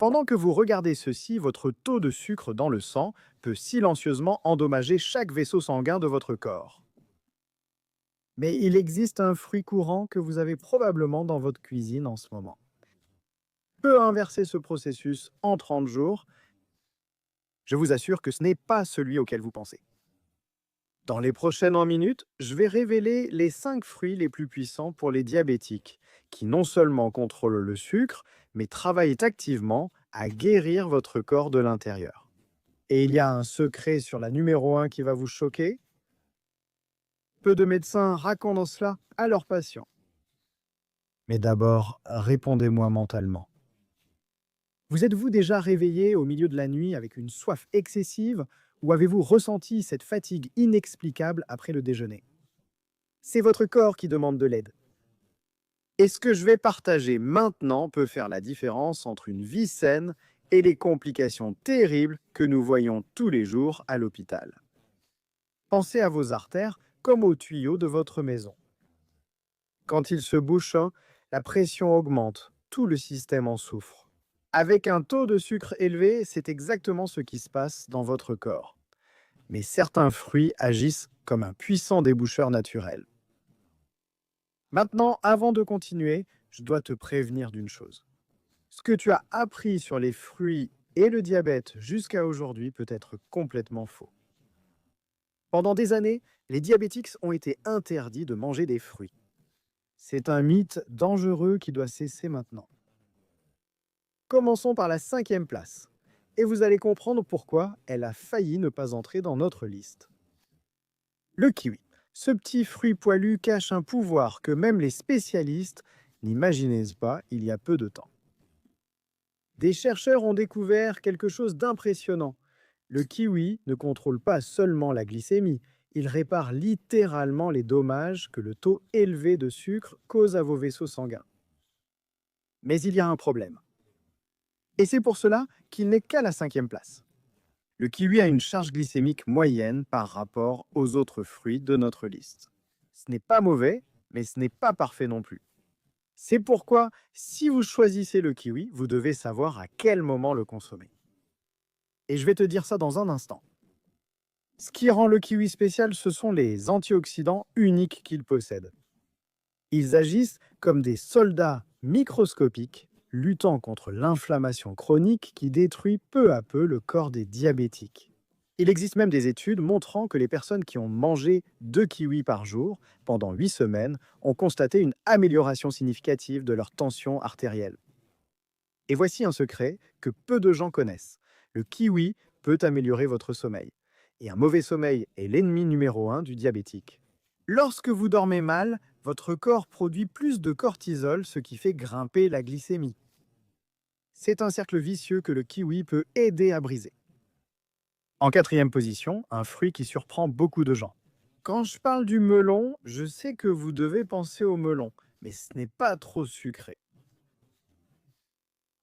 Pendant que vous regardez ceci, votre taux de sucre dans le sang peut silencieusement endommager chaque vaisseau sanguin de votre corps. Mais il existe un fruit courant que vous avez probablement dans votre cuisine en ce moment. Peut inverser ce processus en 30 jours. Je vous assure que ce n'est pas celui auquel vous pensez. Dans les prochaines minutes, je vais révéler les 5 fruits les plus puissants pour les diabétiques, qui non seulement contrôlent le sucre, mais travaillent activement à guérir votre corps de l'intérieur. Et il y a un secret sur la numéro 1 qui va vous choquer. Peu de médecins racontent cela à leurs patients. Mais d'abord, répondez-moi mentalement. Vous êtes-vous déjà réveillé au milieu de la nuit avec une soif excessive ou avez-vous ressenti cette fatigue inexplicable après le déjeuner? C'est votre corps qui demande de l'aide. Et ce que je vais partager maintenant peut faire la différence entre une vie saine et les complications terribles que nous voyons tous les jours à l'hôpital. Pensez à vos artères comme aux tuyaux de votre maison. Quand ils se bouchent, la pression augmente, tout le système en souffre. Avec un taux de sucre élevé, c'est exactement ce qui se passe dans votre corps. Mais certains fruits agissent comme un puissant déboucheur naturel. Maintenant, avant de continuer, je dois te prévenir d'une chose. Ce que tu as appris sur les fruits et le diabète jusqu'à aujourd'hui peut être complètement faux. Pendant des années, les diabétiques ont été interdits de manger des fruits. C'est un mythe dangereux qui doit cesser maintenant. Commençons par la 5e place. Et vous allez comprendre pourquoi elle a failli ne pas entrer dans notre liste. Le kiwi. Ce petit fruit poilu cache un pouvoir que même les spécialistes n'imaginaient pas il y a peu de temps. Des chercheurs ont découvert quelque chose d'impressionnant. Le kiwi ne contrôle pas seulement la glycémie, il répare littéralement les dommages que le taux élevé de sucre cause à vos vaisseaux sanguins. Mais il y a un problème. Et c'est pour cela qu'il n'est qu'à la 5e place. Le kiwi a une charge glycémique moyenne par rapport aux autres fruits de notre liste. Ce n'est pas mauvais, mais ce n'est pas parfait non plus. C'est pourquoi, si vous choisissez le kiwi, vous devez savoir à quel moment le consommer. Et je vais te dire ça dans un instant. Ce qui rend le kiwi spécial, ce sont les antioxydants uniques qu'il possède. Ils agissent comme des soldats microscopiques luttant contre l'inflammation chronique qui détruit peu à peu le corps des diabétiques. Il existe même des études montrant que les personnes qui ont mangé 2 kiwis par jour pendant 8 semaines ont constaté une amélioration significative de leur tension artérielle. Et voici un secret que peu de gens connaissent. Le kiwi peut améliorer votre sommeil. Et un mauvais sommeil est l'ennemi numéro 1 du diabétique. Lorsque vous dormez mal, votre corps produit plus de cortisol, ce qui fait grimper la glycémie. C'est un cercle vicieux que le kiwi peut aider à briser. En 4e position, un fruit qui surprend beaucoup de gens. Quand je parle du melon, je sais que vous devez penser au melon, mais ce n'est pas trop sucré.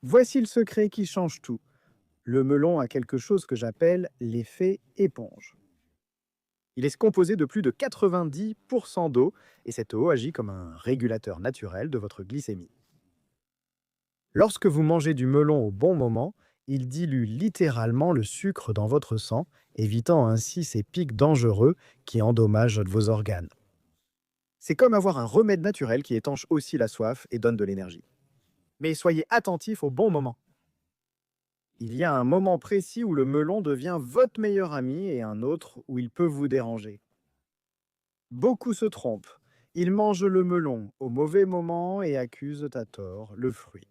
Voici le secret qui change tout. Le melon a quelque chose que j'appelle l'effet éponge. Il est composé de plus de 90% d'eau et cette eau agit comme un régulateur naturel de votre glycémie. Lorsque vous mangez du melon au bon moment, il dilue littéralement le sucre dans votre sang, évitant ainsi ces pics dangereux qui endommagent vos organes. C'est comme avoir un remède naturel qui étanche aussi la soif et donne de l'énergie. Mais soyez attentifs au bon moment. Il y a un moment précis où le melon devient votre meilleur ami et un autre où il peut vous déranger. Beaucoup se trompent. Ils mangent le melon au mauvais moment et accusent à tort le fruit.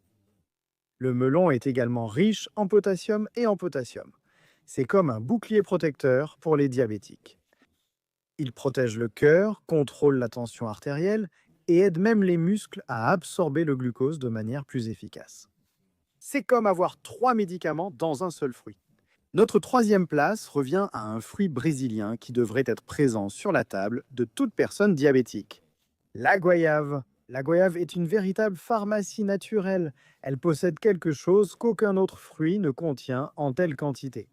Le melon est également riche en potassium et en potassium. C'est comme un bouclier protecteur pour les diabétiques. Il protège le cœur, contrôle la tension artérielle et aide même les muscles à absorber le glucose de manière plus efficace. C'est comme avoir 3 médicaments dans un seul fruit. Notre 3e place revient à un fruit brésilien qui devrait être présent sur la table de toute personne diabétique. La goyave. La goyave est une véritable pharmacie naturelle. Elle possède quelque chose qu'aucun autre fruit ne contient en telle quantité.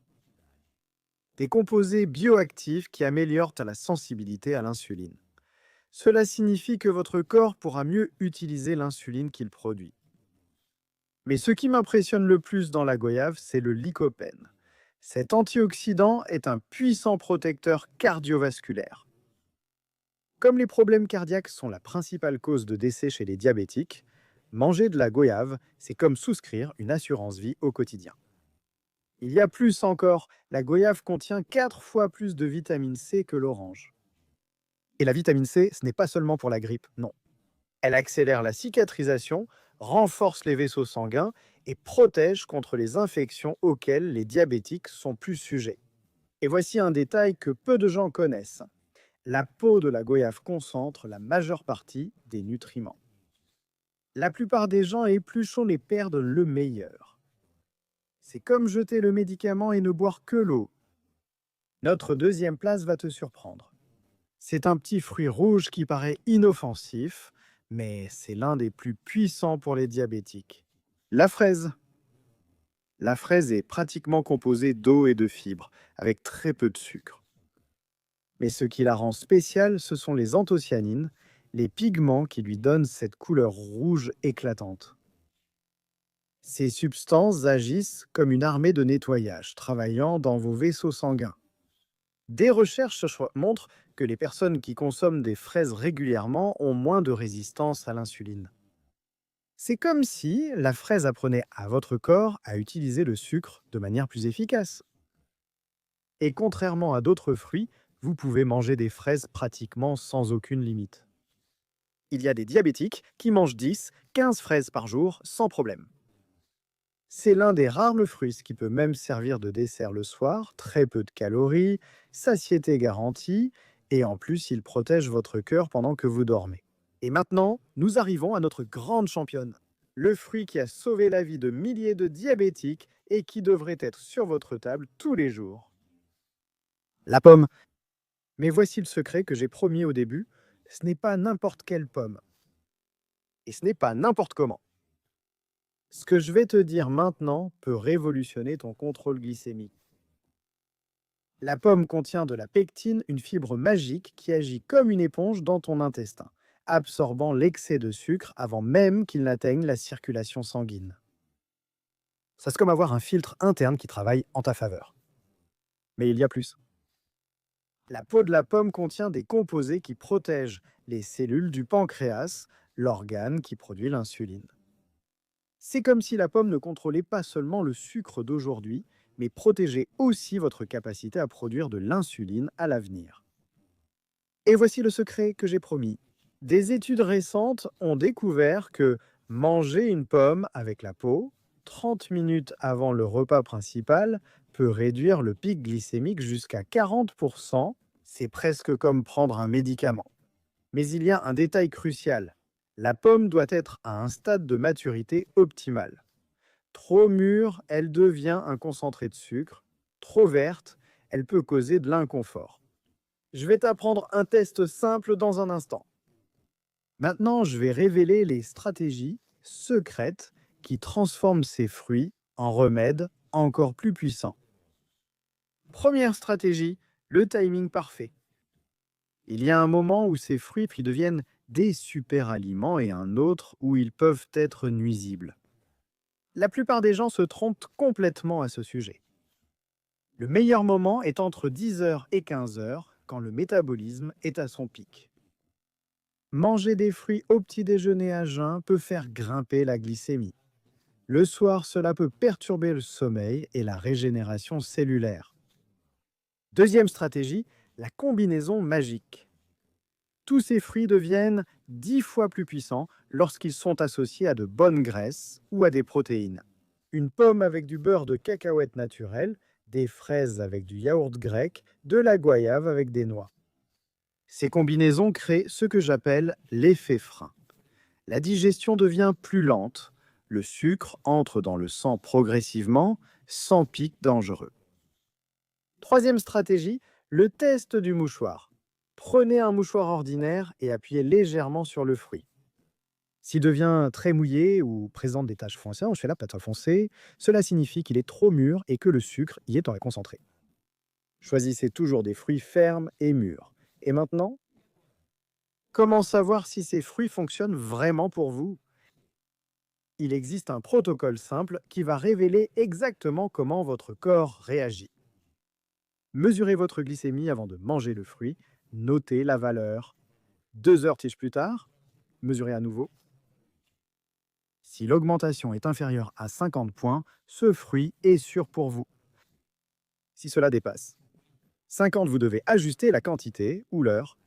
Des composés bioactifs qui améliorent la sensibilité à l'insuline. Cela signifie que votre corps pourra mieux utiliser l'insuline qu'il produit. Mais ce qui m'impressionne le plus dans la goyave, c'est le lycopène. Cet antioxydant est un puissant protecteur cardiovasculaire. Comme les problèmes cardiaques sont la principale cause de décès chez les diabétiques, manger de la goyave, c'est comme souscrire une assurance vie au quotidien. Il y a plus encore, la goyave contient 4 fois plus de vitamine C que l'orange. Et la vitamine C, ce n'est pas seulement pour la grippe, non. Elle accélère la cicatrisation, renforce les vaisseaux sanguins et protège contre les infections auxquelles les diabétiques sont plus sujets. Et voici un détail que peu de gens connaissent. La peau de la goyave concentre la majeure partie des nutriments. La plupart des gens épluchons et perdent le meilleur. C'est comme jeter le médicament et ne boire que l'eau. Notre deuxième place va te surprendre. C'est un petit fruit rouge qui paraît inoffensif, mais c'est l'un des plus puissants pour les diabétiques. La fraise. La fraise est pratiquement composée d'eau et de fibres, avec très peu de sucre. Mais ce qui la rend spéciale, ce sont les anthocyanines, les pigments qui lui donnent cette couleur rouge éclatante. Ces substances agissent comme une armée de nettoyage, travaillant dans vos vaisseaux sanguins. Des recherches montrent que les personnes qui consomment des fraises régulièrement ont moins de résistance à l'insuline. C'est comme si la fraise apprenait à votre corps à utiliser le sucre de manière plus efficace. Et contrairement à d'autres fruits, vous pouvez manger des fraises pratiquement sans aucune limite. Il y a des diabétiques qui mangent 10, 15 fraises par jour sans problème. C'est l'un des rares fruits qui peut même servir de dessert le soir, très peu de calories, satiété garantie, et en plus il protège votre cœur pendant que vous dormez. Et maintenant, nous arrivons à notre grande championne, le fruit qui a sauvé la vie de milliers de diabétiques et qui devrait être sur votre table tous les jours. La pomme. Mais voici le secret que j'ai promis au début, ce n'est pas n'importe quelle pomme. Et ce n'est pas n'importe comment. Ce que je vais te dire maintenant peut révolutionner ton contrôle glycémique. La pomme contient de la pectine, une fibre magique qui agit comme une éponge dans ton intestin, absorbant l'excès de sucre avant même qu'il n'atteigne la circulation sanguine. Ça, c'est comme avoir un filtre interne qui travaille en ta faveur. Mais il y a plus. La peau de la pomme contient des composés qui protègent les cellules du pancréas, l'organe qui produit l'insuline. C'est comme si la pomme ne contrôlait pas seulement le sucre d'aujourd'hui, mais protégeait aussi votre capacité à produire de l'insuline à l'avenir. Et voici le secret que j'ai promis. Des études récentes ont découvert que manger une pomme avec la peau, 30 minutes avant le repas principal, peut réduire le pic glycémique jusqu'à 40%. C'est presque comme prendre un médicament. Mais il y a un détail crucial. La pomme doit être à un stade de maturité optimal. Trop mûre, elle devient un concentré de sucre. Trop verte, elle peut causer de l'inconfort. Je vais t'apprendre un test simple dans un instant. Maintenant, je vais révéler les stratégies secrètes qui transforment ces fruits en remèdes encore plus puissants. Première stratégie, le timing parfait. Il y a un moment où ces fruits deviennent des super aliments et un autre où ils peuvent être nuisibles. La plupart des gens se trompent complètement à ce sujet. Le meilleur moment est entre 10h et 15h, quand le métabolisme est à son pic. Manger des fruits au petit déjeuner à jeun peut faire grimper la glycémie. Le soir, cela peut perturber le sommeil et la régénération cellulaire. Deuxième stratégie, la combinaison magique. Tous ces fruits deviennent 10 fois plus puissants lorsqu'ils sont associés à de bonnes graisses ou à des protéines. Une pomme avec du beurre de cacahuète naturel, des fraises avec du yaourt grec, de la goyave avec des noix. Ces combinaisons créent ce que j'appelle l'effet frein. La digestion devient plus lente, le sucre entre dans le sang progressivement, sans pic dangereux. Troisième stratégie, le test du mouchoir. Prenez un mouchoir ordinaire et appuyez légèrement sur le fruit. S'il devient très mouillé ou présente des taches foncées, je fais là, pas foncée, cela signifie qu'il est trop mûr et que le sucre y est concentré. Choisissez toujours des fruits fermes et mûrs. Et maintenant, comment savoir si ces fruits fonctionnent vraiment pour vous? il existe un protocole simple qui va révéler exactement comment votre corps réagit. Mesurez votre glycémie avant de manger le fruit, notez la valeur. 2 heures tige plus tard, mesurez à nouveau. Si l'augmentation est inférieure à 50 points, ce fruit est sûr pour vous. Si cela dépasse 50, vous devez ajuster la quantité ou l'heure.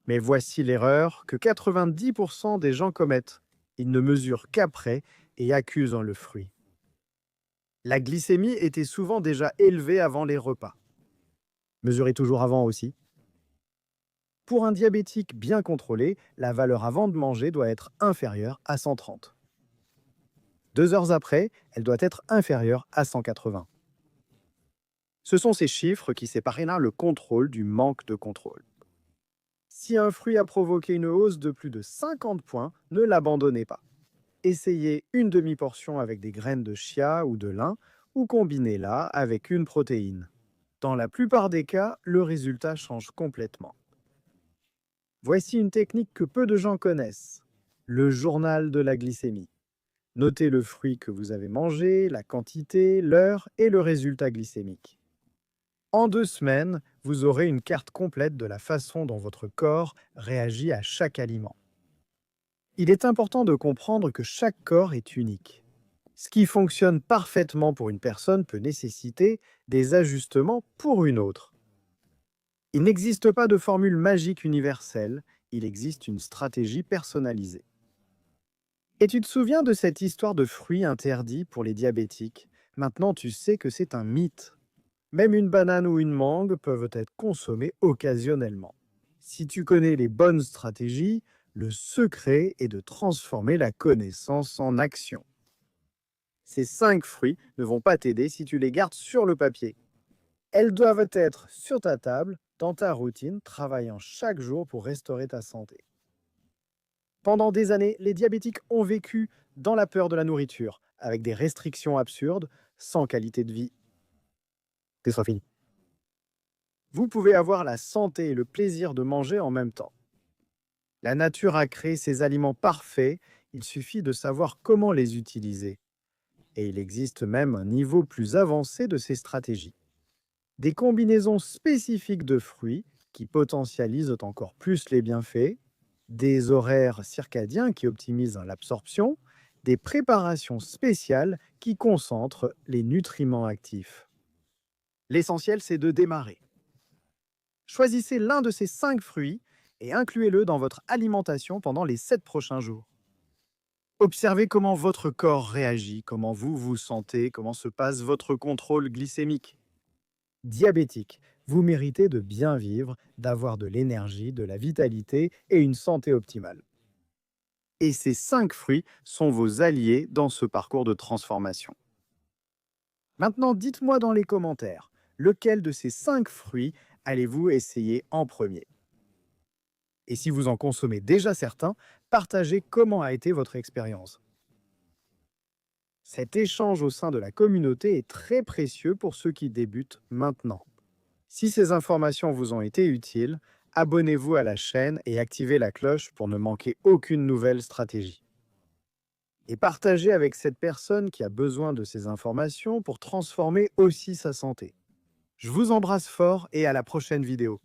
Mais voici l'erreur que 90% des gens commettent. Ils ne mesurent qu'après et accusent le fruit. La glycémie était souvent déjà élevée avant les repas. Mesurez toujours avant aussi. Pour un diabétique bien contrôlé, la valeur avant de manger doit être inférieure à 130. 2 heures après, elle doit être inférieure à 180. Ce sont ces chiffres qui séparent là le contrôle du manque de contrôle. Si un fruit a provoqué une hausse de plus de 50 points, ne l'abandonnez pas. Essayez une demi-portion avec des graines de chia ou de lin ou combinez-la avec une protéine. Dans la plupart des cas, le résultat change complètement. Voici une technique que peu de gens connaissent, le journal de la glycémie. Notez le fruit que vous avez mangé, la quantité, l'heure et le résultat glycémique. En 2 semaines, vous aurez une carte complète de la façon dont votre corps réagit à chaque aliment. Il est important de comprendre que chaque corps est unique. Ce qui fonctionne parfaitement pour une personne peut nécessiter des ajustements pour une autre. Il n'existe pas de formule magique universelle, il existe une stratégie personnalisée. Et tu te souviens de cette histoire de fruits interdits pour les diabétiques? Maintenant, tu sais que c'est un mythe. Même une banane ou une mangue peuvent être consommées occasionnellement. Si tu connais les bonnes stratégies, le secret est de transformer la connaissance en action. Ces 5 fruits ne vont pas t'aider si tu les gardes sur le papier. Elles doivent être sur ta table, dans ta routine, travaillant chaque jour pour restaurer ta santé. Pendant des années, les diabétiques ont vécu dans la peur de la nourriture, avec des restrictions absurdes, sans qualité de vie. Ce sera fini. Vous pouvez avoir la santé et le plaisir de manger en même temps. La nature a créé ces aliments parfaits, il suffit de savoir comment les utiliser. Et il existe même un niveau plus avancé de ces stratégies. Des combinaisons spécifiques de fruits qui potentialisent encore plus les bienfaits, des horaires circadiens qui optimisent l'absorption, des préparations spéciales qui concentrent les nutriments actifs. L'essentiel, c'est de démarrer. Choisissez l'un de ces 5 fruits et incluez-le dans votre alimentation pendant les 7 prochains jours. Observez comment votre corps réagit, comment vous vous sentez, comment se passe votre contrôle glycémique. Diabétique, vous méritez de bien vivre, d'avoir de l'énergie, de la vitalité et une santé optimale. Et ces 5 fruits sont vos alliés dans ce parcours de transformation. Maintenant, dites-moi dans les commentaires, lequel de ces 5 fruits allez-vous essayer en premier? Et si vous en consommez déjà certains, partagez comment a été votre expérience. Cet échange au sein de la communauté est très précieux pour ceux qui débutent maintenant. Si ces informations vous ont été utiles, abonnez-vous à la chaîne et activez la cloche pour ne manquer aucune nouvelle stratégie. Et partagez avec cette personne qui a besoin de ces informations pour transformer aussi sa santé. Je vous embrasse fort et à la prochaine vidéo.